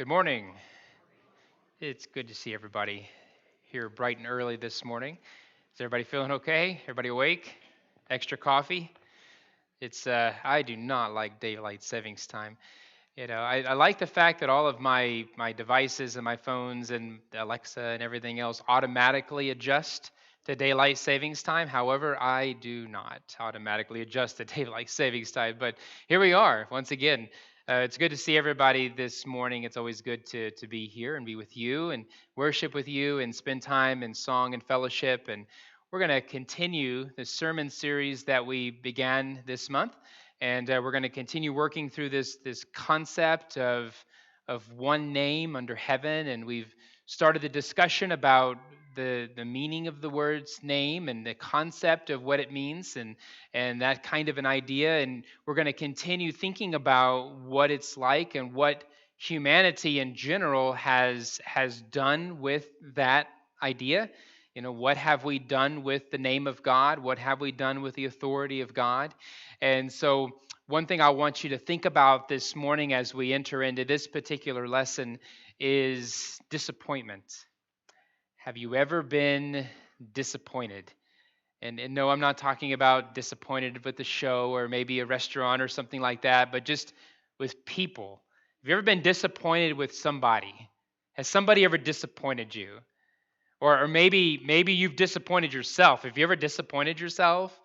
Good morning. It's good to see everybody here bright and early this morning. Is everybody feeling okay? Everybody awake? Extra coffee? I do not like daylight savings time. I like the fact that all of my devices and my phones and Alexa and everything else automatically adjust to daylight savings time. However, I do not automatically adjust to daylight savings time. But here we are once again. It's good to see everybody this morning. It's always good to be here and be with you and worship with you and spend time in song and fellowship. And we're going to continue the sermon series that we began this month, and we're going to continue working through this concept of one name under heaven. And we've started the discussion about the meaning of the word's name and the concept of what it means, and that kind of an idea. And we're going to continue thinking about what it's like and what humanity in general has done with that idea. What have we done with the name of God? What have we done with the authority of God? And so, one thing I want you to think about this morning as we enter into this particular lesson is disappointment. Have you ever been disappointed? And no, I'm not talking about disappointed with the show or maybe a restaurant or something like that, but just with people. Have you ever been disappointed with somebody? Has somebody ever disappointed you? Or maybe you've disappointed yourself. Have you ever disappointed yourself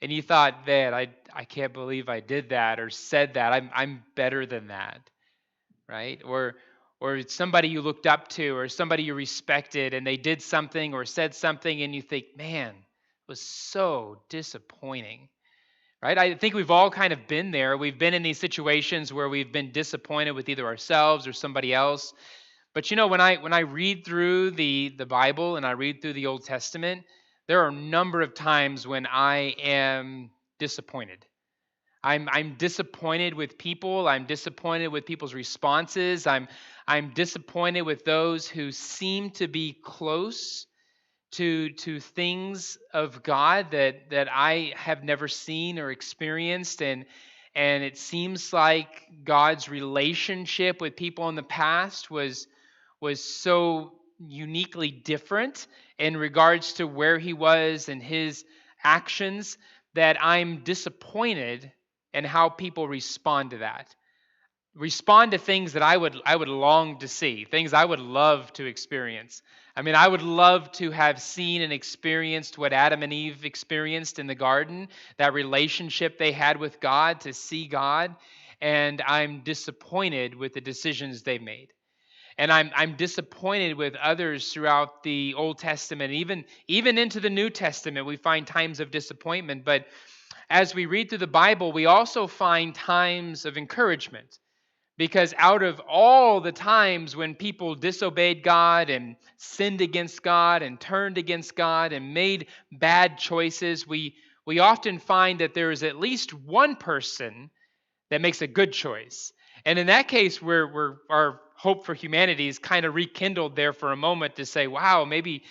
and you thought, man, I can't believe I did that or said that. I'm better than that, right? Or it's somebody you looked up to or somebody you respected and they did something or said something and you think, man, it was so disappointing. Right? I think we've all kind of been there. We've been in these situations where we've been disappointed with either ourselves or somebody else. But when I read through the Bible and I read through the Old Testament, there are a number of times when I am disappointed. I'm disappointed with people. I'm disappointed with people's responses. I'm disappointed with those who seem to be close to things of God that I have never seen or experienced. And it seems like God's relationship with people in the past was so uniquely different in regards to where he was and his actions that I'm disappointed in how people respond to that. Respond to things that I would long to see, things I would love to experience. I mean, I would love to have seen and experienced what Adam and Eve experienced in the garden, that relationship they had with God, to see God, and I'm disappointed with the decisions they made. And I'm disappointed with others throughout the Old Testament, even into the New Testament. We find times of disappointment, but as we read through the Bible, we also find times of encouragement. Because out of all the times when people disobeyed God and sinned against God and turned against God and made bad choices, we often find that there is at least one person that makes a good choice. And in that case, our hope for humanity is kind of rekindled there for a moment to say, wow, maybe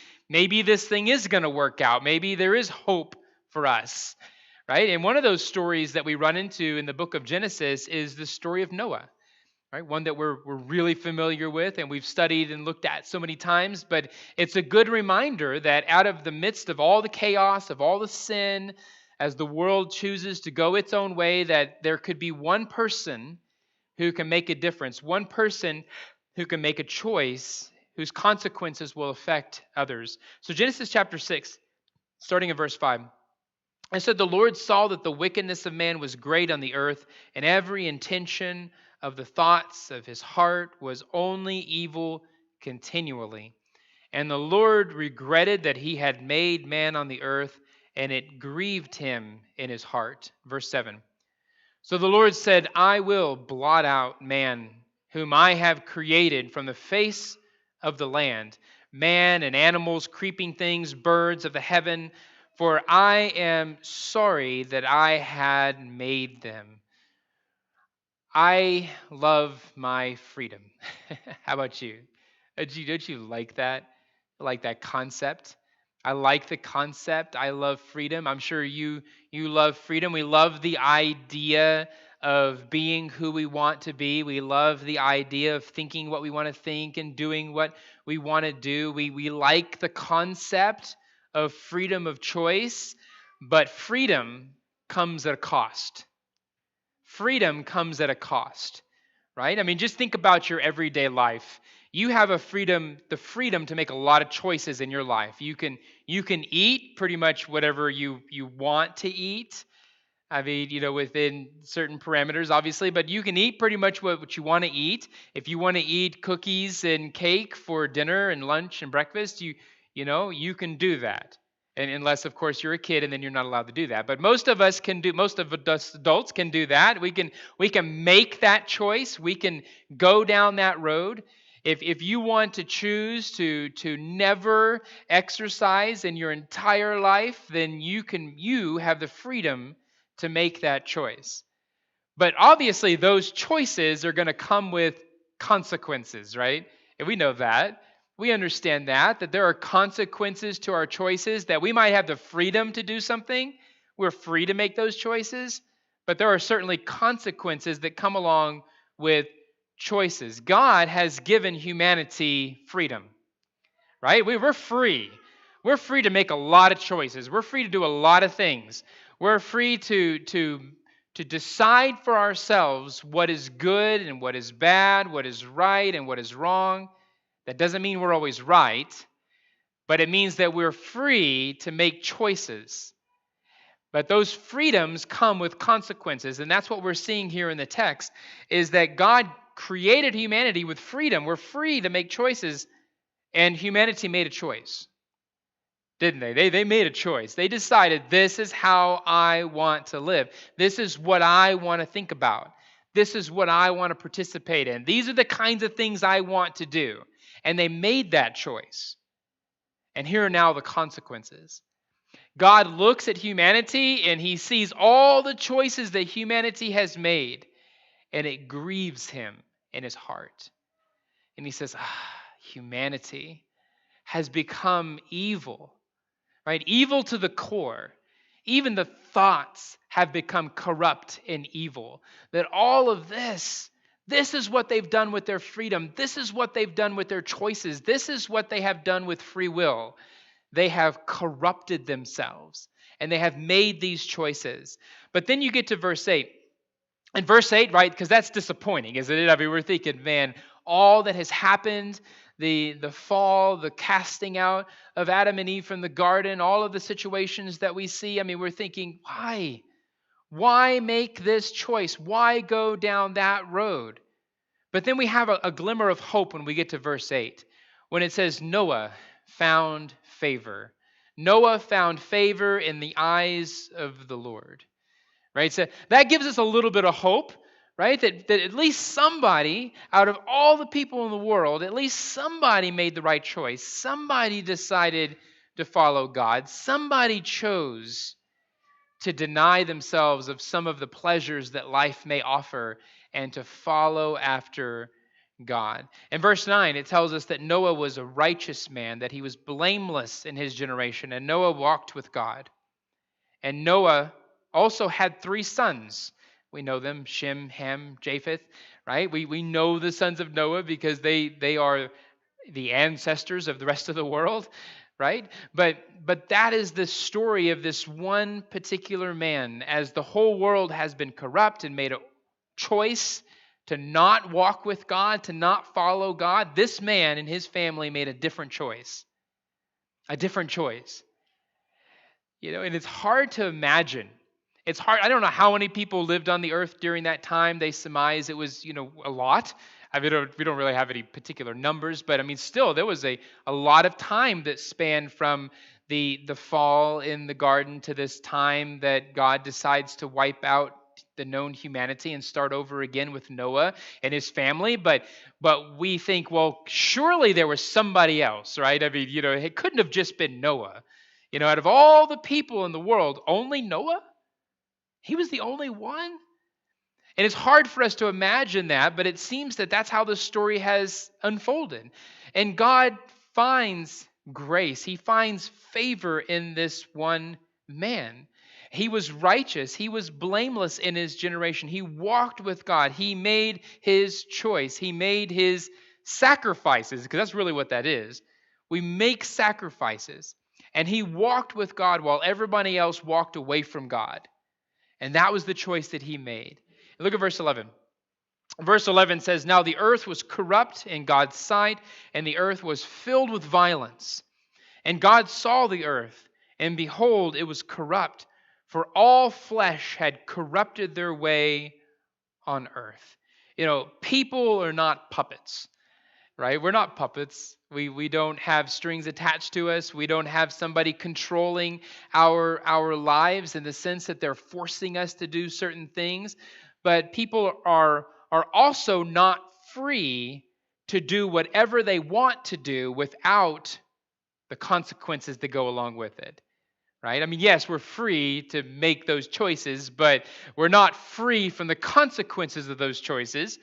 this thing is going to work out. Maybe there is hope for us, right? And one of those stories that we run into in the book of Genesis is the story of Noah. Right, one that we're really familiar with and we've studied and looked at so many times, but it's a good reminder that out of the midst of all the chaos, of all the sin, as the world chooses to go its own way, that there could be one person who can make a difference, one person who can make a choice whose consequences will affect others. So Genesis chapter 6, starting in verse 5. And so the Lord saw that the wickedness of man was great on the earth, and every intention of the thoughts of his heart was only evil continually. And the Lord regretted that he had made man on the earth, and it grieved him in his heart. Verse 7. So the Lord said, I will blot out man, whom I have created from the face of the land, man and animals, creeping things, birds of the heaven, for I am sorry that I had made them. I love my freedom. How about you? Don't you like that? Like that concept? I like the concept. I love freedom. I'm sure you love freedom. We love the idea of being who we want to be. We love the idea of thinking what we want to think and doing what we want to do. We like the concept of freedom of choice, but freedom comes at a cost. Freedom comes at a cost, right? I mean, just think about your everyday life. You have the freedom to make a lot of choices in your life. You can eat pretty much whatever you want to eat. I mean, within certain parameters, obviously, but you can eat pretty much what you want to eat. If you want to eat cookies and cake for dinner and lunch and breakfast, you can do that. And unless, of course, you're a kid and then you're not allowed to do that. But most of us adults can do that. We can make that choice. We can go down that road. If you want to choose to never exercise in your entire life, then you have the freedom to make that choice. But obviously, those choices are going to come with consequences, right? And we know that. We understand that there are consequences to our choices, that we might have the freedom to do something. We're free to make those choices, but there are certainly consequences that come along with choices. God has given humanity freedom, right? We're free. We're free to make a lot of choices. We're free to do a lot of things. We're free to decide for ourselves what is good and what is bad, what is right and what is wrong. That doesn't mean we're always right, but it means that we're free to make choices. But those freedoms come with consequences, and that's what we're seeing here in the text, is that God created humanity with freedom. We're free to make choices, and humanity made a choice, didn't they? They made a choice. They decided, this is how I want to live. This is what I want to think about. This is what I want to participate in. These are the kinds of things I want to do. And they made that choice. And here are now the consequences. God looks at humanity and he sees all the choices that humanity has made, and it grieves him in his heart. And he says, humanity has become evil. Right? Evil to the core. Even the thoughts have become corrupt and evil. That all of this is what they've done with their freedom. This is what they've done with their choices. This is what they have done with free will. They have corrupted themselves and they have made these choices. But then you get to verse 8. And verse 8, right, because that's disappointing, isn't it? I mean, we're thinking, man, all that has happened, the fall, the casting out of Adam and Eve from the garden, all of the situations that we see, I mean, we're thinking, why? Why make this choice? Why go down that road? But then we have a glimmer of hope when we get to verse 8, when it says Noah found favor. Noah found favor in the eyes of the Lord. Right? So that gives us a little bit of hope, right? That at least somebody out of all the people in the world, at least somebody made the right choice. Somebody decided to follow God. Somebody chose to deny themselves of some of the pleasures that life may offer and to follow after God. In verse 9, it tells us that Noah was a righteous man, that he was blameless in his generation, and Noah walked with God. And Noah also had 3 sons. We know them, Shem, Ham, Japheth, right? We know the sons of Noah because they are the ancestors of the rest of the world, right? But that is the story of this one particular man, as the whole world has been corrupt and made a choice to not walk with God, to not follow God. This man and his family made a different choice. A different choice. And it's hard to imagine. It's hard. I don't know how many people lived on the earth during that time. They surmise it was, a lot. I mean, we don't really have any particular numbers, but I mean, still, there was a lot of time that spanned from the fall in the garden to this time that God decides to wipe out the known humanity and start over again with Noah and his family. But we think, well, surely there was somebody else, right? I mean, it couldn't have just been Noah. Out of all the people in the world, only Noah? He was the only one? And it's hard for us to imagine that, but it seems that that's how the story has unfolded. And God finds grace. He finds favor in this one man. He was righteous. He was blameless in his generation. He walked with God. He made his choice. He made his sacrifices, because that's really what that is. We make sacrifices. And he walked with God while everybody else walked away from God. And that was the choice that he made. Look at verse 11. Verse 11 says, "Now the earth was corrupt in God's sight, and the earth was filled with violence. And God saw the earth, and behold, it was corrupt, for all flesh had corrupted their way on earth." You know, people are not puppets, right? We're not puppets. We don't have strings attached to us. We don't have somebody controlling our lives in the sense that they're forcing us to do certain things. But people are also not free to do whatever they want to do without the consequences that go along with it. Right? I mean, yes, we're free to make those choices, but we're not free from the consequences of those choices.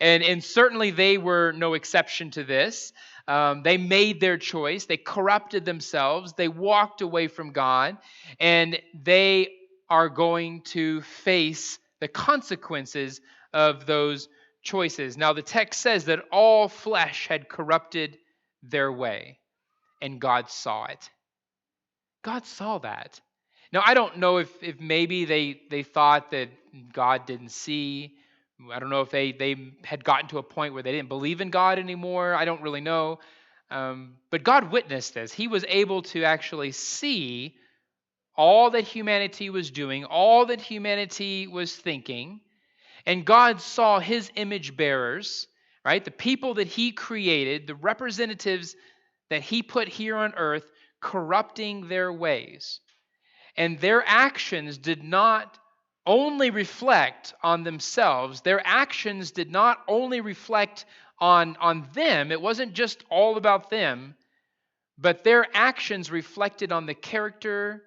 And certainly they were no exception to this. They made their choice. They corrupted themselves. They walked away from God. And they are going to face the consequences of those choices. Now, the text says that all flesh had corrupted their way, and God saw it. God saw that. Now, I don't know if maybe they thought that God didn't see. I don't know if they had gotten to a point where they didn't believe in God anymore. I don't really know. But God witnessed this. He was able to actually see all that humanity was doing, all that humanity was thinking. And God saw his image bearers, right? The people that he created, the representatives that he put here on earth, corrupting their ways. And their actions did not only reflect on themselves. Their actions did not only reflect on them. It wasn't just all about them. But their actions reflected on the character,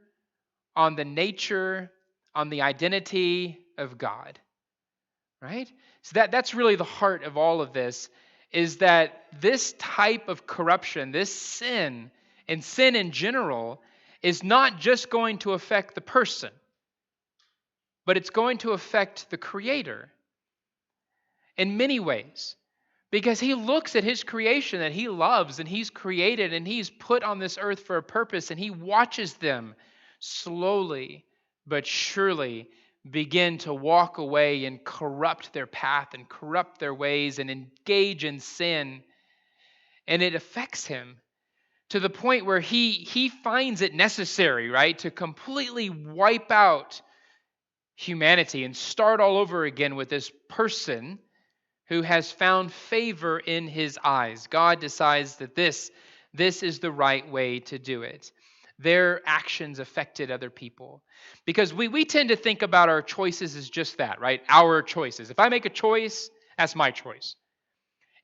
on the nature, on the identity of God. Right? So that's really the heart of all of this, is that this type of corruption, this sin, and sin in general, is not just going to affect the person, but it's going to affect the Creator in many ways. Because he looks at his creation that he loves and he's created and he's put on this earth for a purpose, and he watches them slowly but surely begin to walk away and corrupt their path and corrupt their ways and engage in sin. And it affects him to the point where he finds it necessary, right, to completely wipe out humanity and start all over again with this person who has found favor in his eyes. God decides that this is the right way to do it. Their actions affected other people. Because we tend to think about our choices as just that, right? Our choices. If I make a choice, that's my choice.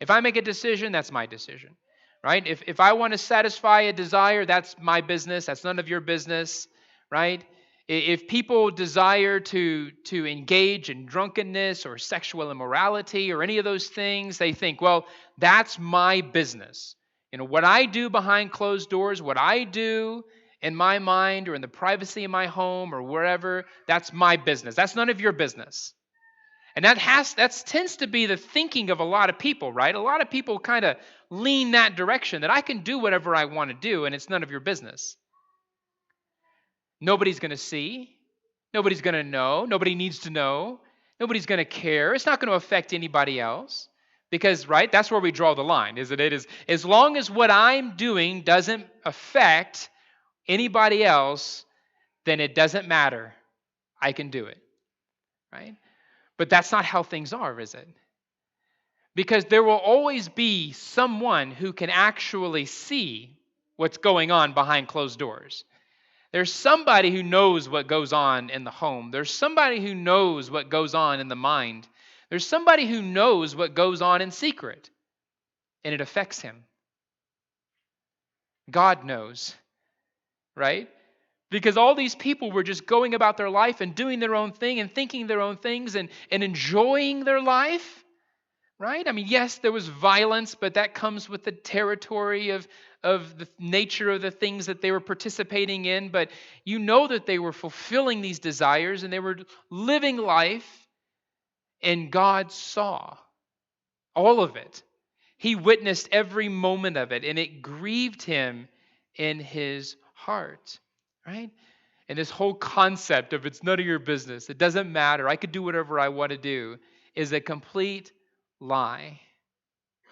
If I make a decision, that's my decision. Right? If I want to satisfy a desire, that's my business. That's none of your business. Right? If people desire to engage in drunkenness or sexual immorality or any of those things, they think, well, that's my business. You know, what I do behind closed doors, what I do in my mind or in the privacy of my home or wherever, that's my business. That's none of your business. And that tends to be the thinking of a lot of people, right? A lot of people kind of lean that direction, that I can do whatever I want to do and it's none of your business. Nobody's going to see. Nobody's going to know. Nobody needs to know. Nobody's going to care. It's not going to affect anybody else. Because, right, that's where we draw the line, isn't it? Is as long as what I'm doing doesn't affect anybody else, then it doesn't matter. I can do it, right? But that's not how things are, is it? Because there will always be someone who can actually see what's going on behind closed doors. There's somebody who knows what goes on in the home. There's somebody who knows what goes on in the mind. There's somebody who knows what goes on in secret, and it affects him. God knows, right? Because all these people were just going about their life and doing their own thing and thinking their own things and enjoying their life, right? I mean, yes, there was violence, but that comes with the territory of the nature of the things that they were participating in, but you know that they were fulfilling these desires and they were living life, and God saw all of it. He witnessed every moment of it, and it grieved him in his heart, right? And this whole concept of it's none of your business, it doesn't matter, I could do whatever I want to do, is a complete lie,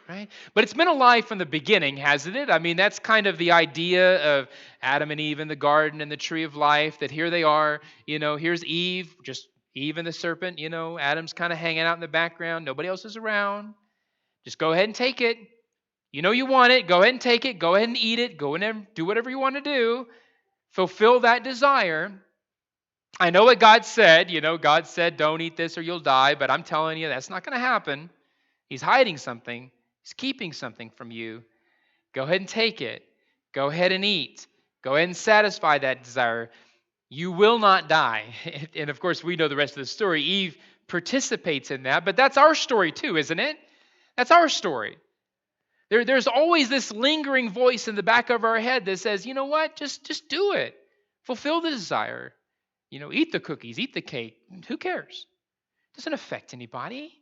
right? But it's been a lie from the beginning, hasn't it? I mean, that's kind of the idea of Adam and Eve in the garden and the tree of life, that here they are, here's Eve, just Eve and the serpent, Adam's kind of hanging out in the background, nobody else is around. Just go ahead and take it. You want it, go ahead and take it, go ahead and eat it, go in and do whatever you want to do. Fulfill that desire. I know what God said. God said, don't eat this or you'll die, but I'm telling you, that's not going to happen. He's hiding something. He's keeping something from you. Go ahead and take it. Go ahead and eat. Go ahead and satisfy that desire. You will not die. And of course, we know the rest of the story. Eve participates in that, but that's our story too, isn't it? That's our story. There's always this lingering voice in the back of our head that says, you know what, just do it. Fulfill the desire. Eat the cookies, eat the cake. Who cares? It doesn't affect anybody.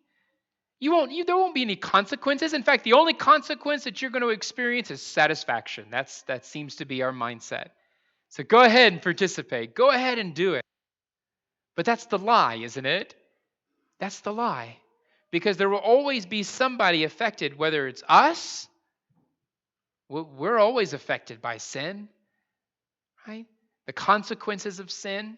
There won't be any consequences. In fact, the only consequence that you're going to experience is satisfaction. That seems to be our mindset. So go ahead and participate. Go ahead and do it. But that's the lie, isn't it? That's the lie. Because there will always be somebody affected, whether it's us. We're always affected by sin, right? The consequences of sin,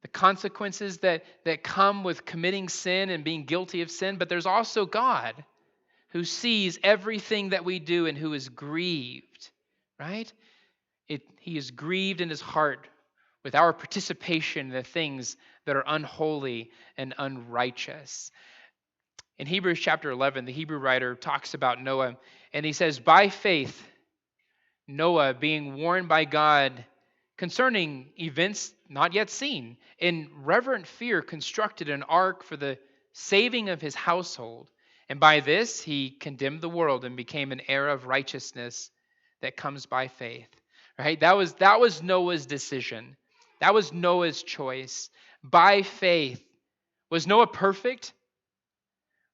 the consequences that come with committing sin and being guilty of sin. But there's also God who sees everything that we do and who is grieved, right? He is grieved in his heart with our participation in the things that are unholy and unrighteous. In Hebrews chapter 11, the Hebrew writer talks about Noah, and he says, by faith, Noah, being warned by God concerning events not yet seen, in reverent fear constructed an ark for the saving of his household. And by this he condemned the world and became an heir of righteousness that comes by faith. Right? That was Noah's decision. That was Noah's choice. By faith. Was Noah perfect?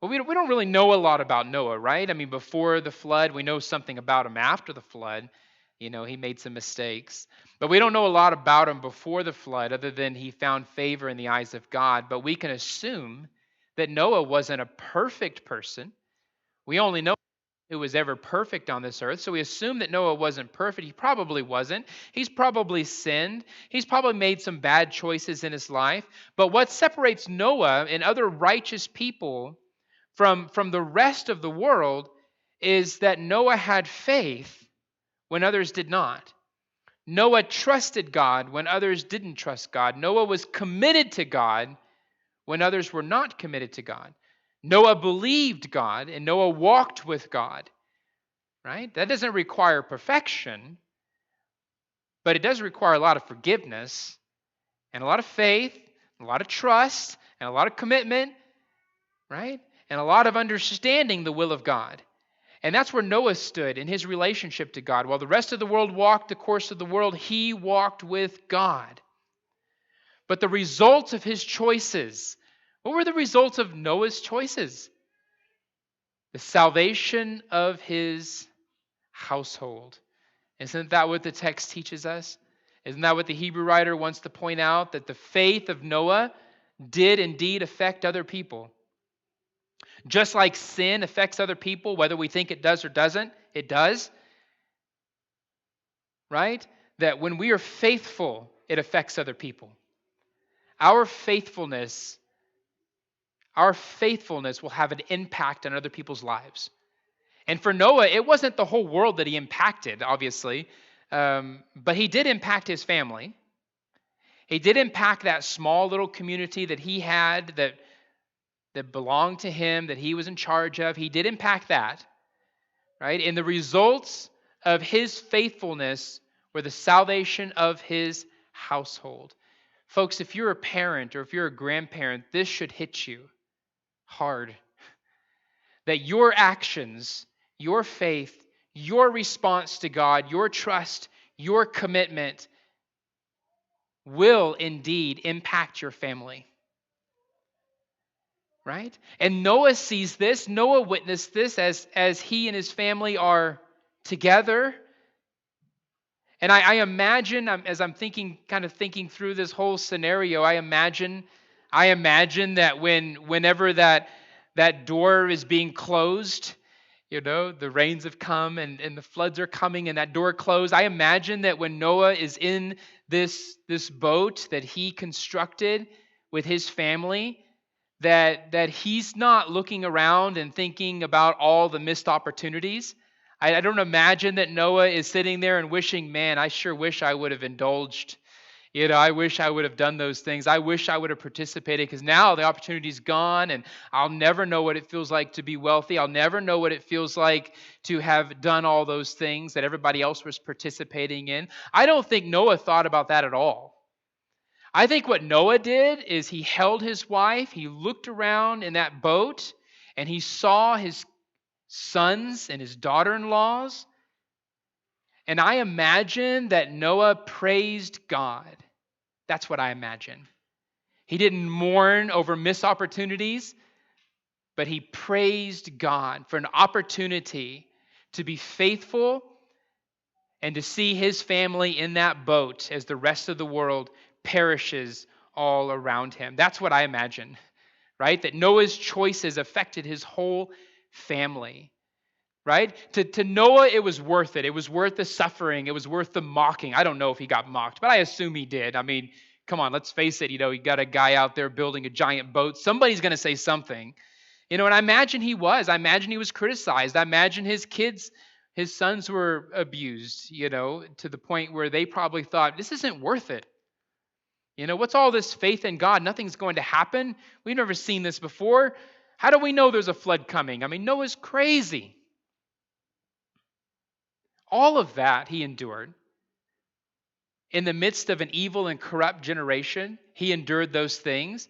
Well, we don't really know a lot about Noah, right? I mean, before the flood, we know something about him after the flood. He made some mistakes. But we don't know a lot about him before the flood other than he found favor in the eyes of God. But we can assume that Noah wasn't a perfect person. We only know who was ever perfect on this earth. So we assume that Noah wasn't perfect. He probably wasn't. He's probably sinned. He's probably made some bad choices in his life. But what separates Noah and other righteous people from the rest of the world is that Noah had faith when others did not. Noah trusted God when others didn't trust God. Noah was committed to God when others were not committed to God. Noah believed God and Noah walked with God. Right? That doesn't require perfection, but it does require a lot of forgiveness and a lot of faith, a lot of trust, and a lot of commitment, right? And a lot of understanding the will of God. And that's where Noah stood in his relationship to God. While the rest of the world walked the course of the world, he walked with God. But the results of his choices, what were the results of Noah's choices? The salvation of his household. Isn't that what the text teaches us? Isn't that what the Hebrew writer wants to point out? That the faith of Noah did indeed affect other people. Just like sin affects other people, whether we think it does or doesn't, it does. Right? That when we are faithful, it affects other people. Our faithfulness will have an impact on other people's lives. And for Noah, it wasn't the whole world that he impacted, obviously, but he did impact his family. He did impact that small little community that he had that belonged to him, that he was in charge of. He did impact that, right? And the results of his faithfulness were the salvation of his household. Folks, if you're a parent or if you're a grandparent, this should hit you hard. That your actions, your faith, your response to God, your trust, your commitment will indeed impact your family. Right? And Noah sees this. Noah witnessed this as he and his family are together. And I imagine, as I'm kind of thinking through this whole scenario, I imagine that whenever that door is being closed, the rains have come and the floods are coming and that door closed. I imagine that when Noah is in this boat that he constructed with his family, that he's not looking around and thinking about all the missed opportunities. I don't imagine that Noah is sitting there and wishing, man, I sure wish I would have indulged. I wish I would have done those things. I wish I would have participated, because now the opportunity's gone and I'll never know what it feels like to be wealthy. I'll never know what it feels like to have done all those things that everybody else was participating in. I don't think Noah thought about that at all. I think what Noah did is he held his wife, he looked around in that boat, and he saw his sons and his daughter-in-laws. And I imagine that Noah praised God. That's what I imagine. He didn't mourn over missed opportunities, but he praised God for an opportunity to be faithful and to see his family in that boat as the rest of the world perishes all around him. That's what I imagine, right? That Noah's choices affected his whole family, right? To Noah, it was worth it. It was worth the suffering. It was worth the mocking. I don't know if he got mocked, but I assume he did. I mean, come on, let's face it. You got a guy out there building a giant boat. Somebody's going to say something. And I imagine he was. I imagine he was criticized. I imagine his kids, his sons were abused, to the point where they probably thought, this isn't worth it. What's all this faith in God? Nothing's going to happen. We've never seen this before. How do we know there's a flood coming? I mean, Noah's crazy. All of that he endured. In the midst of an evil and corrupt generation, he endured those things,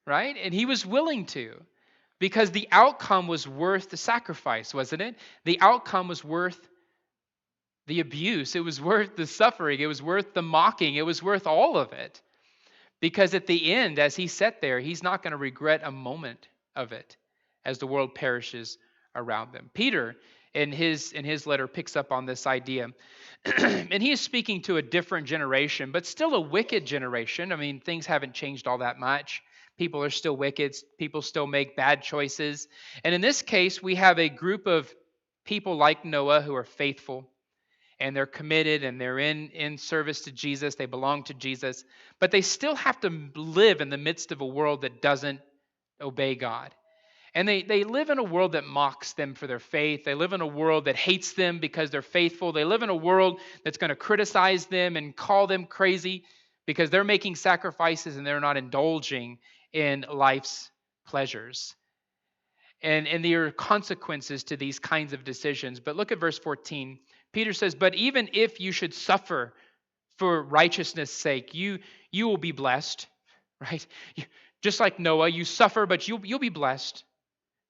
right? And he was willing to, because the outcome was worth the sacrifice, wasn't it? The outcome was worth the abuse. It was worth the suffering. It was worth the mocking. It was worth all of it. Because at the end, as he sat there, he's not going to regret a moment of it as the world perishes around them. Peter, in his letter, picks up on this idea. And he is speaking to a different generation, but still a wicked generation. I mean, things haven't changed all that much. People are still wicked. People still make bad choices. And in this case, we have a group of people like Noah who are faithful, and they're committed, and they're in service to Jesus. They belong to Jesus. But they still have to live in the midst of a world that doesn't obey God. And they live in a world that mocks them for their faith. They live in a world that hates them because they're faithful. They live in a world that's going to criticize them and call them crazy because they're making sacrifices and they're not indulging in life's pleasures. And there are consequences to these kinds of decisions. But look at verse 14. Peter says, but even if you should suffer for righteousness' sake, you will be blessed, right? Just like Noah, you suffer, but you'll be blessed,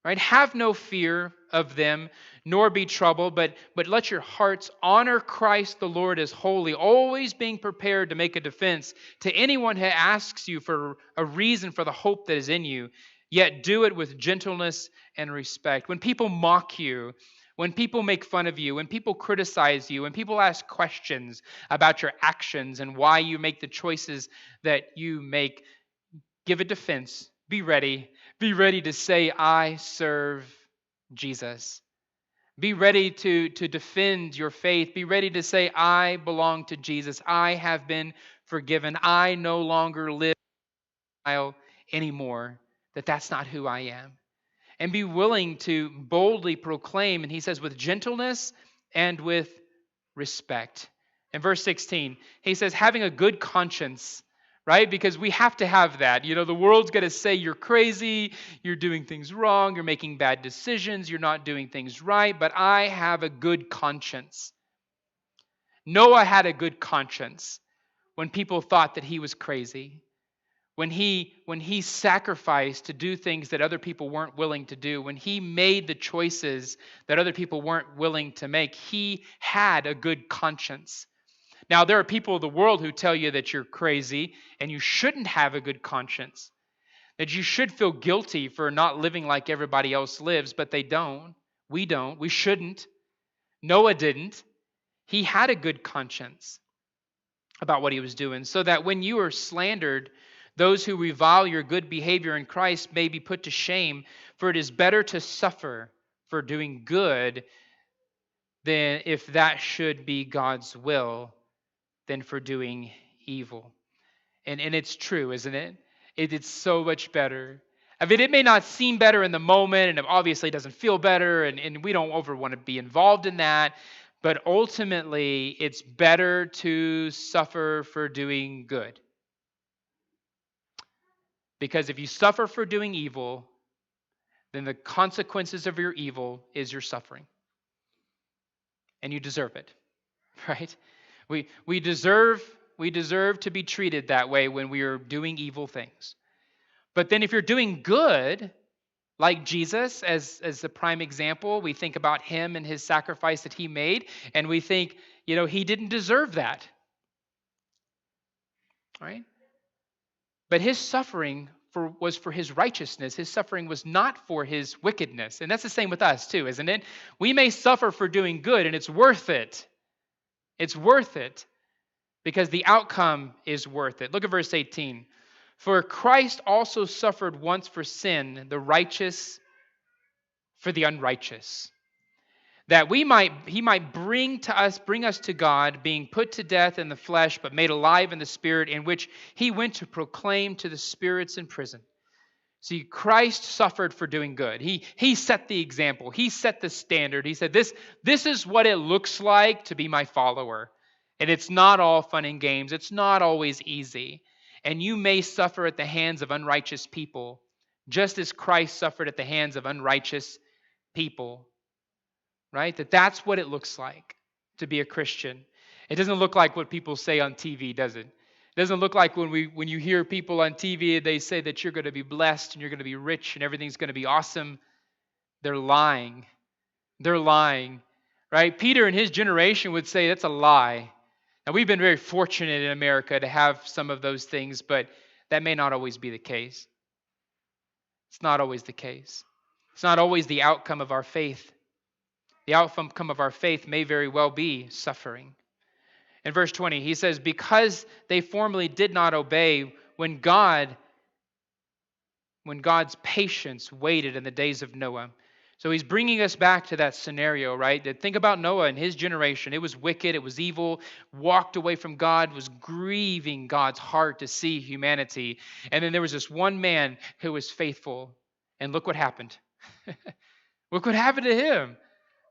right? Have no fear of them, nor be troubled, but let your hearts honor Christ the Lord as holy, always being prepared to make a defense to anyone who asks you for a reason for the hope that is in you, yet do it with gentleness and respect. When people mock you, when people make fun of you, when people criticize you, when people ask questions about your actions and why you make the choices that you make, give a defense. Be ready. Be ready to say, I serve Jesus. Be ready to defend your faith. Be ready to say, I belong to Jesus. I have been forgiven. I no longer live in denial anymore. That's not who I am. And be willing to boldly proclaim, and he says, with gentleness and with respect. In verse 16, he says, having a good conscience, right? Because we have to have that. The world's going to say you're crazy, you're doing things wrong, you're making bad decisions, you're not doing things right, but I have a good conscience. Noah had a good conscience when people thought that he was crazy. when he sacrificed to do things that other people weren't willing to do, when he made the choices that other people weren't willing to make, he had a good conscience. Now, there are people in the world who tell you that you're crazy and you shouldn't have a good conscience, that you should feel guilty for not living like everybody else lives, but they don't. We don't. We shouldn't. Noah didn't. He had a good conscience about what he was doing, so that when you are slandered, those who revile your good behavior in Christ may be put to shame, for it is better to suffer for doing good than if that should be God's will than for doing evil. And it's true, isn't it? It's so much better. I mean, it may not seem better in the moment, and it obviously doesn't feel better, and we don't ever want to be involved in that. But ultimately, it's better to suffer for doing good. Because if you suffer for doing evil, then the consequences of your evil is your suffering. And you deserve it, right? We deserve to be treated that way when we are doing evil things. But then if you're doing good, like Jesus as the prime example, we think about him and his sacrifice that he made, and we think, he didn't deserve that. Right? But his suffering was for his righteousness. His suffering was not for his wickedness. And that's the same with us too, isn't it? We may suffer for doing good, and it's worth it. It's worth it because the outcome is worth it. Look at verse 18. For Christ also suffered once for sin, the righteous for the unrighteous, that he might bring us to God, being put to death in the flesh, but made alive in the spirit, in which he went to proclaim to the spirits in prison. See, Christ suffered for doing good. He set the example. He set the standard. He said, this is what it looks like to be my follower. And it's not all fun and games. It's not always easy. And you may suffer at the hands of unrighteous people, just as Christ suffered at the hands of unrighteous people. Right? That's what it looks like to be a Christian. It doesn't look like what people say on TV, does it? It doesn't look like when you hear people on TV, they say that you're going to be blessed and you're going to be rich and everything's going to be awesome. They're lying. They're lying. Right? Peter and his generation would say that's a lie. Now, we've been very fortunate in America to have some of those things, but that may not always be the case. It's not always the case. It's not always the outcome of our faith. The outcome of our faith may very well be suffering. In verse 20, he says, because they formerly did not obey when God's patience waited in the days of Noah. So he's bringing us back to that scenario, right? That think about Noah and his generation. It was wicked, it was evil, walked away from God, was grieving God's heart to see humanity. And then there was this one man who was faithful. And look what happened. Look what happened to him,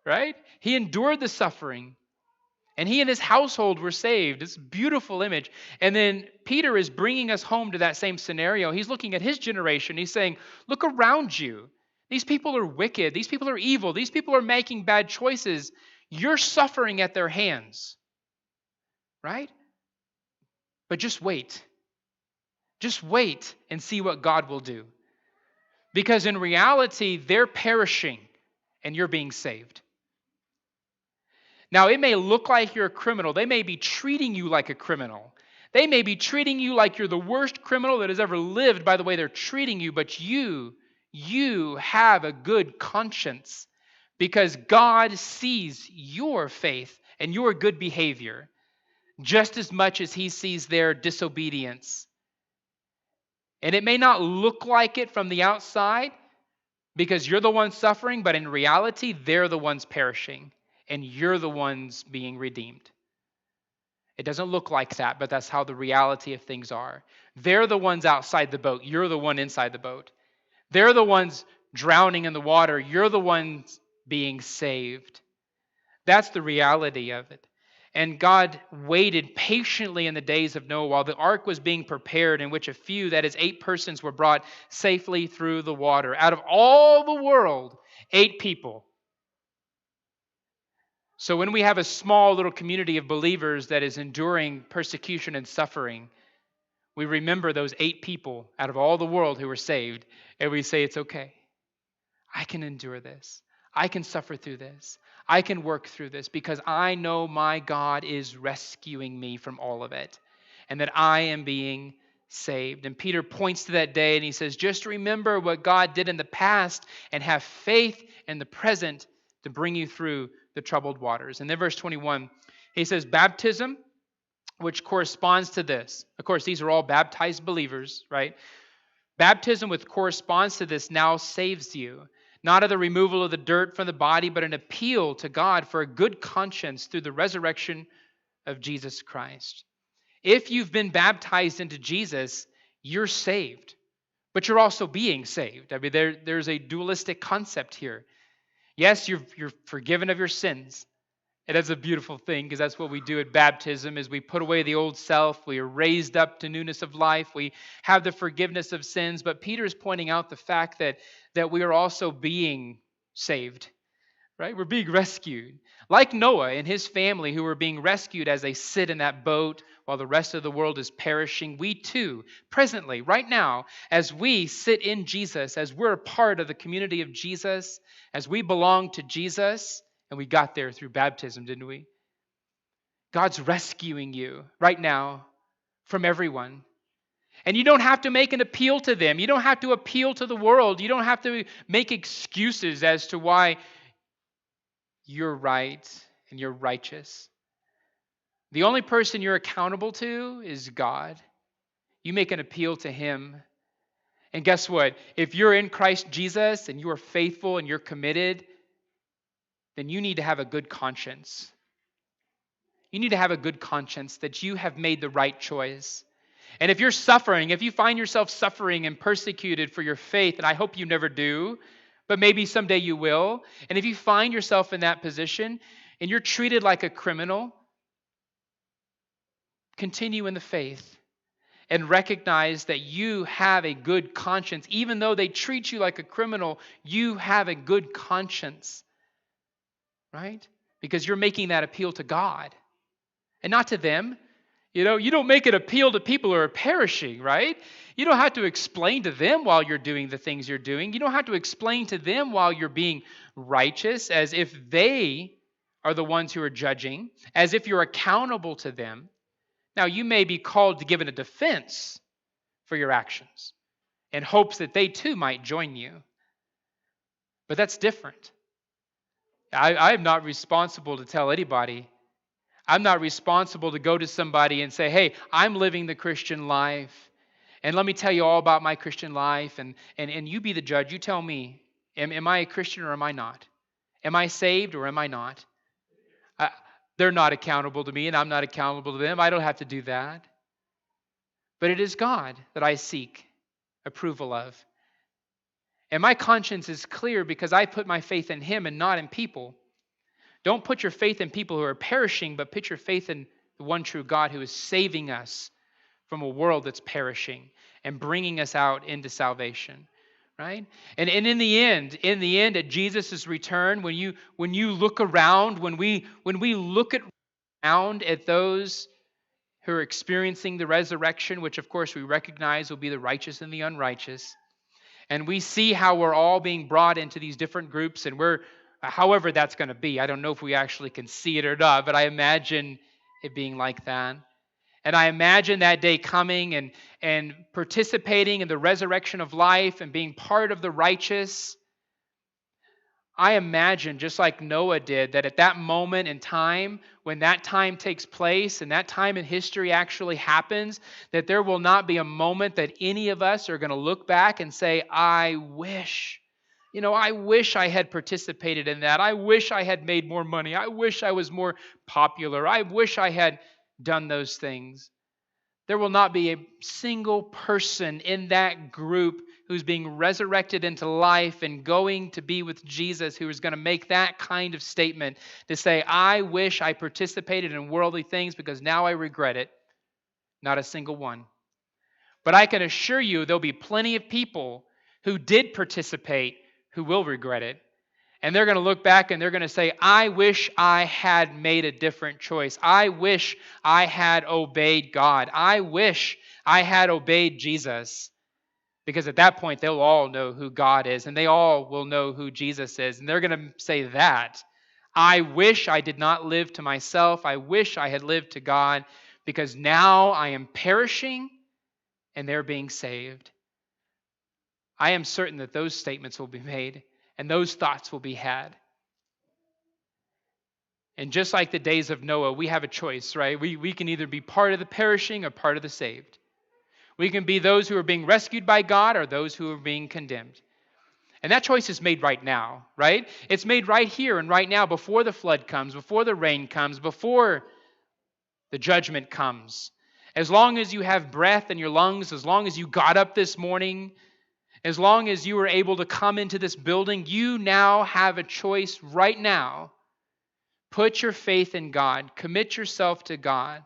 right? He endured the suffering. And he and his household were saved. It's a beautiful image. And then Peter is bringing us home to that same scenario. He's looking at his generation. He's saying, look around you. These people are wicked. These people are evil. These people are making bad choices. You're suffering at their hands. Right? But just wait. Just wait and see what God will do. Because in reality, they're perishing and you're being saved. Now, it may look like you're a criminal. They may be treating you like a criminal. They may be treating you like you're the worst criminal that has ever lived by the way they're treating you, but you have a good conscience because God sees your faith and your good behavior just as much as he sees their disobedience. And it may not look like it from the outside because you're the one suffering, but in reality, they're the ones perishing. And you're the ones being redeemed. It doesn't look like that, but that's how the reality of things are. They're the ones outside the boat. You're the one inside the boat. They're the ones drowning in the water. You're the ones being saved. That's the reality of it. And God waited patiently in the days of Noah while the ark was being prepared, in which a few, that is 8 persons, were brought safely through the water. Out of all the world, 8 people. So when we have a small little community of believers that is enduring persecution and suffering, we remember those 8 people out of all the world who were saved, and we say, it's okay. I can endure this. I can suffer through this. I can work through this because I know my God is rescuing me from all of it and that I am being saved. And Peter points to that day and he says, just remember what God did in the past and have faith in the present to bring you through the troubled waters. And then verse 21, he says, baptism, which corresponds to this. Of course, these are all baptized believers, right? Baptism, which corresponds to this, now saves you, not of the removal of the dirt from the body, but an appeal to God for a good conscience through the resurrection of Jesus Christ. If you've been baptized into Jesus, you're saved, but you're also being saved. I mean, there's a dualistic concept here. Yes, you're forgiven of your sins. And that's a beautiful thing because that's what we do at baptism is we put away the old self. We are raised up to newness of life. We have the forgiveness of sins. But Peter is pointing out the fact that we are also being saved, right? We're being rescued. Like Noah and his family who were being rescued as they sit in that boat while the rest of the world is perishing, we too, presently, right now, as we sit in Jesus, as we're a part of the community of Jesus, as we belong to Jesus, and we got there through baptism, didn't we? God's rescuing you right now from everyone. And you don't have to make an appeal to them. You don't have to appeal to the world. You don't have to make excuses as to why you're right and you're righteous. The only person you're accountable to is God. You make an appeal to Him. And guess what? If you're in Christ Jesus and you are faithful and you're committed, then you need to have a good conscience. You need to have a good conscience that you have made the right choice. And if you're suffering, if you find yourself suffering and persecuted for your faith, and I hope you never do, but maybe someday you will, and if you find yourself in that position and you're treated like a criminal, continue in the faith and recognize that you have a good conscience. Even though they treat you like a criminal, you have a good conscience. Right? Because you're making that appeal to God and not to them. You know, you don't make an appeal to people who are perishing, right? You don't have to explain to them while you're doing the things you're doing. You don't have to explain to them while you're being righteous as if they are the ones who are judging, as if you're accountable to them. Now, you may be called to give a defense for your actions in hopes that they too might join you. But that's different. I am not responsible to tell anybody. I'm not responsible to go to somebody and say, hey, I'm living the Christian life. And let me tell you all about my Christian life. And you be the judge. You tell me, am I a Christian or am I not? Am I saved or am I not? They're not accountable to me and I'm not accountable to them. I don't have to do that. But it is God that I seek approval of. And my conscience is clear because I put my faith in Him and not in people. Don't put your faith in people who are perishing, but put your faith in the one true God who is saving us from a world that's perishing and bringing us out into salvation. Right? And in the end, at Jesus' return, when you look around, when we look around at those who are experiencing the resurrection, which of course we recognize will be the righteous and the unrighteous, and we see how we're all being brought into these different groups, and we're, however that's going to be. I don't know if we actually can see it or not, but I imagine it being like that. And I imagine that day coming and participating in the resurrection of life and being part of the righteous. I imagine, just like Noah did, that at that moment in time, when that time takes place and that time in history actually happens, that there will not be a moment that any of us are going to look back and say, I wish I had participated in that. I wish I had made more money. I wish I was more popular. I wish I had done those things. There will not be a single person in that group who's being resurrected into life and going to be with Jesus who is going to make that kind of statement to say, I wish I participated in worldly things because now I regret it. Not a single one. But I can assure you there'll be plenty of people who did participate who will regret it. And they're going to look back and they're going to say, I wish I had made a different choice. I wish I had obeyed God. I wish I had obeyed Jesus, because at that point they'll all know who God is and they all will know who Jesus is. And they're going to say that. I wish I did not live to myself. I wish I had lived to God, because now I am perishing and they're being saved. I am certain that those statements will be made and those thoughts will be had. And just like the days of Noah, we have a choice, right? We can either be part of the perishing or part of the saved. We can be those who are being rescued by God or those who are being condemned. And that choice is made right now, right? It's made right here and right now, before the flood comes, before the rain comes, before the judgment comes. As long as you have breath in your lungs, as long as you got up this morning, as long as you were able to come into this building, you now have a choice right now. Put your faith in God. Commit yourself to God.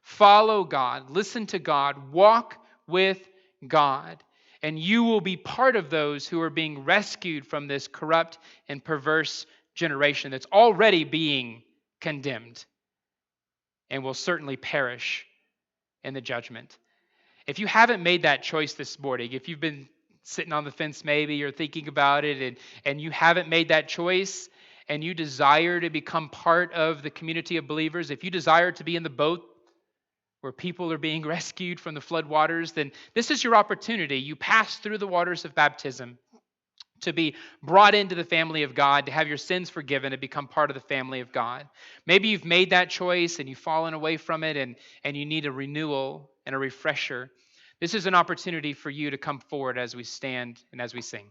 Follow God. Listen to God. Walk with God. And you will be part of those who are being rescued from this corrupt and perverse generation that's already being condemned and will certainly perish in the judgment. If you haven't made that choice this morning, if you've been sitting on the fence maybe or thinking about it and you haven't made that choice and you desire to become part of the community of believers, if you desire to be in the boat where people are being rescued from the flood waters, then this is your opportunity. You pass through the waters of baptism to be brought into the family of God, to have your sins forgiven, to become part of the family of God. Maybe you've made that choice and you've fallen away from it and you need a renewal and a refresher. This is an opportunity for you to come forward as we stand and as we sing.